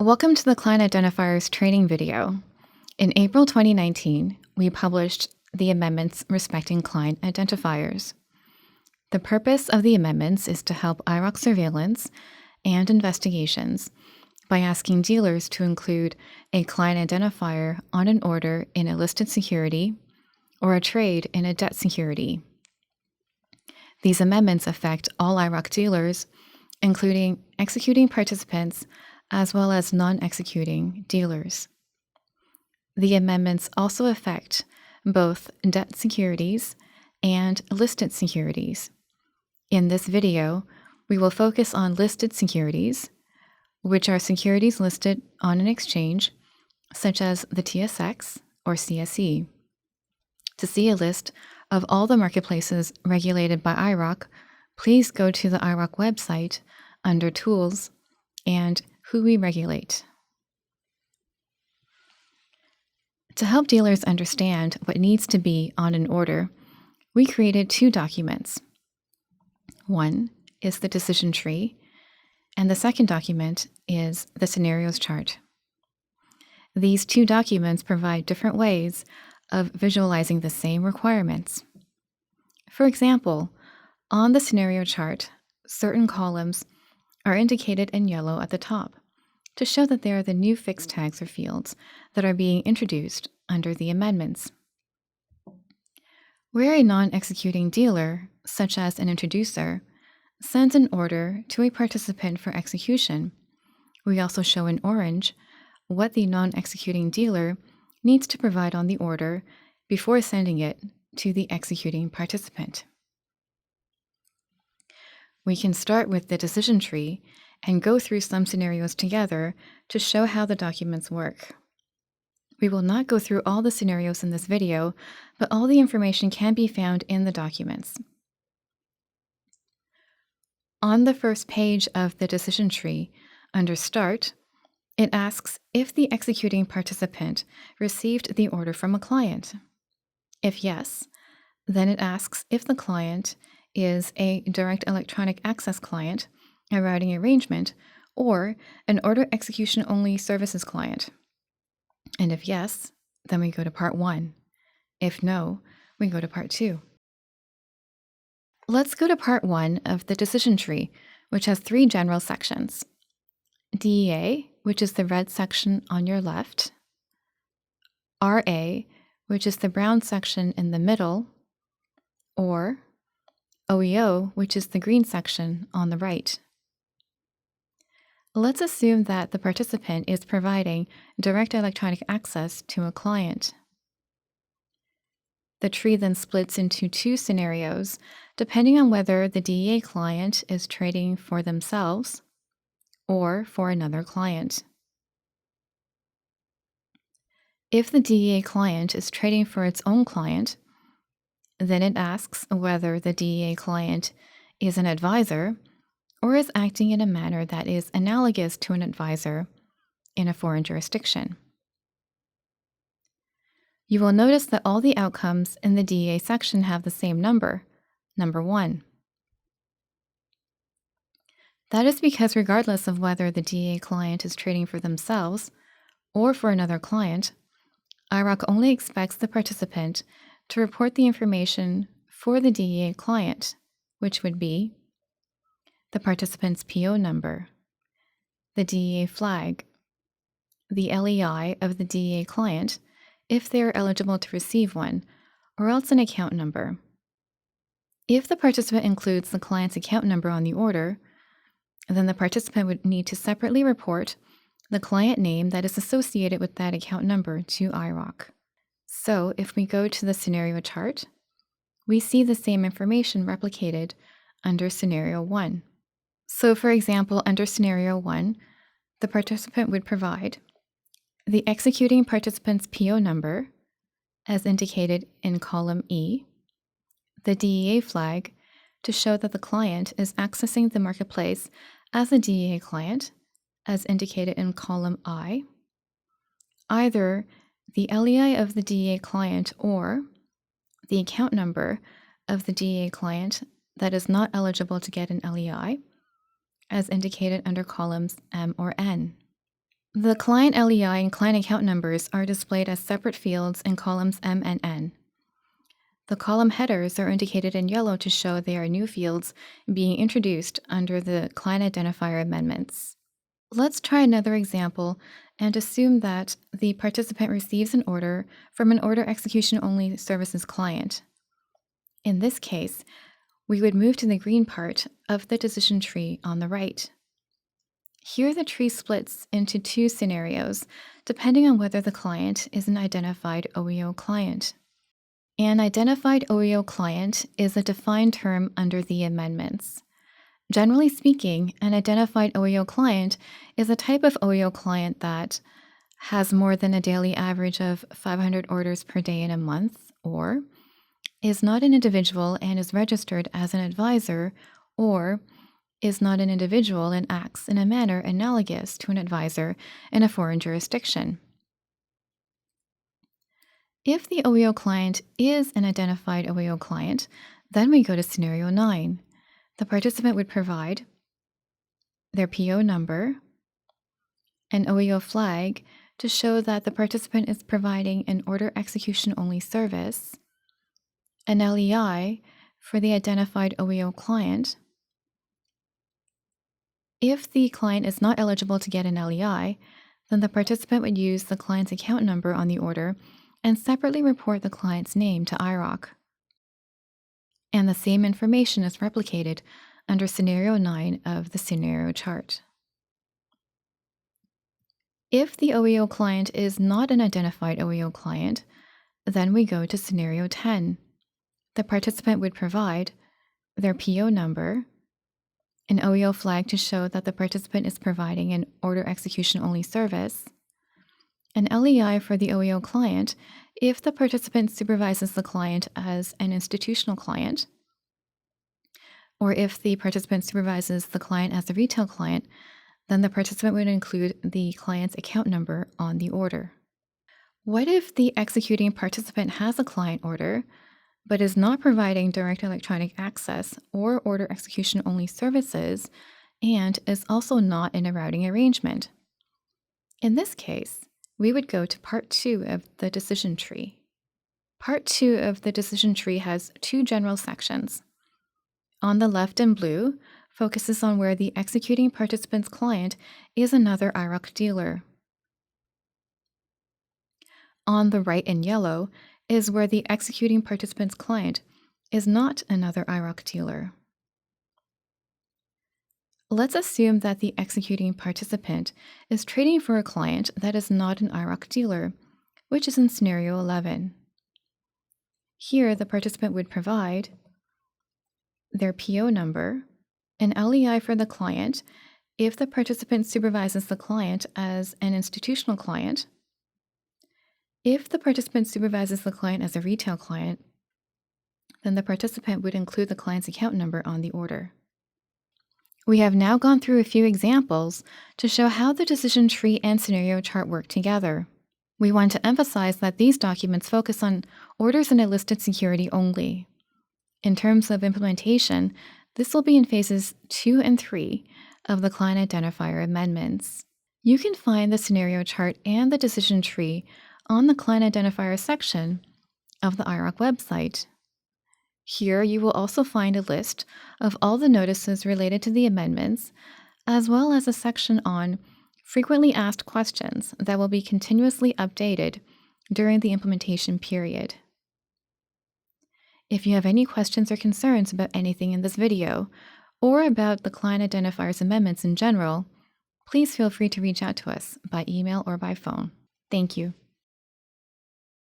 Welcome to the Client Identifiers training video. In April 2019, we published the amendments respecting client identifiers. The purpose of the amendments is to help IROC surveillance and investigations by asking dealers to include a client identifier on an order in a listed security or a trade in a debt security. These amendments affect all IROC dealers, including executing participants as well as non-executing dealers. The amendments also affect both debt securities and listed securities. In this video, we will focus on listed securities, which are securities listed on an exchange, such as the TSX or CSE. To see a list of all the marketplaces regulated by IROC, please go to the IROC website under Tools and Who We Regulate. To help dealers understand what needs to be on an order, we created two documents. One is the decision tree, and the second document is the scenarios chart. These two documents provide different ways of visualizing the same requirements. For example, on the scenario chart, certain columns are indicated in yellow at the top to show that they are the new fixed tags or fields that are being introduced under the amendments. Where a non-executing dealer, such as an introducer, sends an order to a participant for execution, we also show in orange what the non-executing dealer needs to provide on the order before sending it to the executing participant. We can start with the decision tree and go through some scenarios together to show how the documents work. We will not go through all the scenarios in this video, but all the information can be found in the documents. On the first page of the decision tree, under Start, it asks if the executing participant received the order from a client. If yes, then it asks if the client is a direct electronic access client, a routing arrangement, or an order execution only services client. And if yes, then we go to part 1. If no, we go to part 2. Let's go to part 1 of the decision tree, which has 3 general sections. DEA, which is the red section on your left, RA, which is the brown section in the middle, or OEO, which is the green section on the right. Let's assume that the participant is providing direct electronic access to a client. The tree then splits into 2 scenarios, depending on whether the DEA client is trading for themselves or for another client. If the DEA client is trading for its own client, then it asks whether the DEA client is an advisor or is acting in a manner that is analogous to an advisor in a foreign jurisdiction. You will notice that all the outcomes in the DEA section have the same number 1. That is because regardless of whether the DEA client is trading for themselves or for another client, IROC only expects the participant to report the information for the DEA client, which would be the participant's PO number, the DEA flag, the LEI of the DEA client if they are eligible to receive one, or else an account number. If the participant includes the client's account number on the order, then the participant would need to separately report the client name that is associated with that account number to IROC. So if we go to the scenario chart, we see the same information replicated under scenario 1. So for example, under scenario 1, the participant would provide the executing participant's PO number, as indicated in column E, the DEA flag to show that the client is accessing the marketplace as a DEA client, as indicated in column I, either the LEI of the DEA client or the account number of the DEA client that is not eligible to get an LEI, as indicated under columns M or N. The client LEI and client account numbers are displayed as separate fields in columns M and N. The column headers are indicated in yellow to show they are new fields being introduced under the client identifier amendments. Let's try another example and assume that the participant receives an order from an order execution only services client. In this case, we would move to the green part of the decision tree on the right. Here the tree splits into two scenarios, depending on whether the client is an identified OEO client. An identified OEO client is a defined term under the amendments. Generally speaking, an identified OEO client is a type of OEO client that has more than a daily average of 500 orders per day in a month, or is not an individual and is registered as an advisor, or is not an individual and acts in a manner analogous to an advisor in a foreign jurisdiction. If the OEO client is an identified OEO client, then we go to scenario 9. The participant would provide their PO number, an OEO flag to show that the participant is providing an order execution only service, an LEI for the identified OEO client. If the client is not eligible to get an LEI, then the participant would use the client's account number on the order and separately report the client's name to IROC. And the same information is replicated under scenario 9 of the scenario chart. If the OEO client is not an identified OEO client, then we go to scenario 10. The participant would provide their PO number, an OEO flag to show that the participant is providing an order execution only service, an LEI for the OEO client if the participant supervises the client as an institutional client, or if the participant supervises the client as a retail client, then the participant would include the client's account number on the order. What if the executing participant has a client order, but is not providing direct electronic access or order execution only services, and is also not in a routing arrangement? In this case, we would go to part 2 of the decision tree. Part 2 of the decision tree has two general sections. On the left in blue, focuses on where the executing participant's client is another IROC dealer. On the right in yellow is where the executing participant's client is not another IROC dealer. Let's assume that the executing participant is trading for a client that is not an IROC dealer, which is in scenario 11. Here, the participant would provide their PO number, an LEI for the client if the participant supervises the client as an institutional client. If the participant supervises the client as a retail client, then the participant would include the client's account number on the order. We have now gone through a few examples to show how the decision tree and scenario chart work together. We want to emphasize that these documents focus on orders in a listed security only. In terms of implementation, this will be in phases 2 and 3 of the client identifier amendments. You can find the scenario chart and the decision tree on the client identifier section of the IROC website. Here you will also find a list of all the notices related to the amendments, as well as a section on frequently asked questions that will be continuously updated during the implementation period. If you have any questions or concerns about anything in this video, or about the client identifiers amendments in general, please feel free to reach out to us by email or by phone. Thank you.